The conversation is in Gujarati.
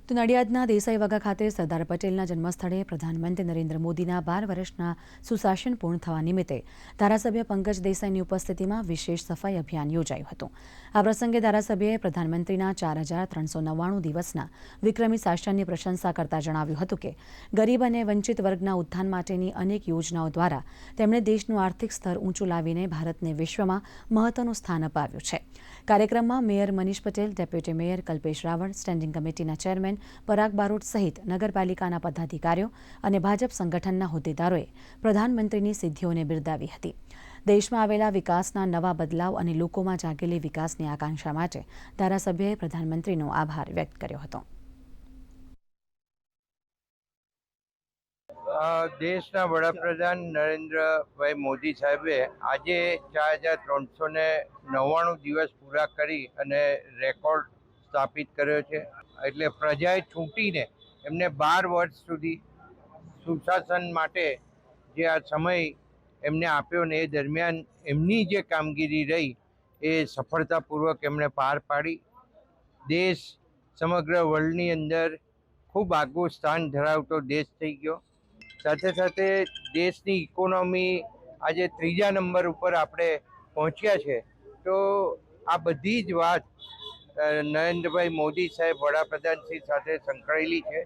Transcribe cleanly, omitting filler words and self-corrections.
તો નડિયાદના દેસાઈ વાગા ખાતે સરદાર પટેલના જન્મસ્થળે પ્રધાનમંત્રી નરેન્દ્ર મોદીના 12 વર્ષના સુશાસન પૂર્ણ થવા નિમિત્તે ધારાસભ્ય પંકજ દેસાઈની ઉપસ્થિતિમાં વિશેષ સફાઈ અભિયાન યોજાયું હતું। આ પ્રસંગે ધારાસભ્યએ પ્રધાનમંત્રીના 4399 દિવસના વિક્રમી શાસનની પ્રશંસા કરતા જણાવ્યું હતું કે ગરીબ અને વંચિત વર્ગના ઉત્થાન માટેની અનેક યોજનાઓ દ્વારા તેમણે દેશનું આર્થિક સ્તર ઊંચું લાવીને ભારતને વિશ્વમાં મહત્વનું સ્થાન અપાવ્યું છે। કાર્યક્રમમાં mayor Manish Patel, deputy mayor Kalpesh Raval, standing કમિટીના ચેરમેન પરાગ બારોટ સહિત નગરપાલિકાના પદાધિકારીઓ અને ભાજપ સંગઠનના હોદ્દેદારોએ પ્રધાનમંત્રીની સિદ્ધિઓને બિરદાવી હતી। દેશમાં આવેલા વિકાસના નવા બદલાવ અને લોકોમાં જાગેલી વિકાસની આકાંક્ષા માટે ધારાસભ્યએ પ્રધાનમંત્રીનો આભાર વ્યક્ત કર્યો હતો। દેશના વડાપ્રધાન નરેન્દ્રભાઈ મોદી સાહેબે આજે 4399 દિવસ પૂરા કરી અને રેકોર્ડ સ્થાપિત કર્યો છે। એટલે પ્રજાએ છૂટીને એમને 12 વર્ષ સુધી સુશાસન માટે જે આ સમય એમને આપ્યો ને એ દરમિયાન એમની જે કામગીરી રહી એ સફળતાપૂર્વક એમણે પાર પાડી। દેશ સમગ્ર વર્લ્ડની અંદર ખૂબ આગવું સ્થાન ધરાવતો દેશ થઈ ગયો। સાથે સાથે દેશની ઇકોનોમી આજે 3જા નંબર ઉપર આપણે પહોંચ્યા છે। તો આ બધી જ વાત નરેન્દ્રભાઈ મોદી સાહેબ વડાપ્રધાનશ્રી સાથે સંકળાયેલી છે।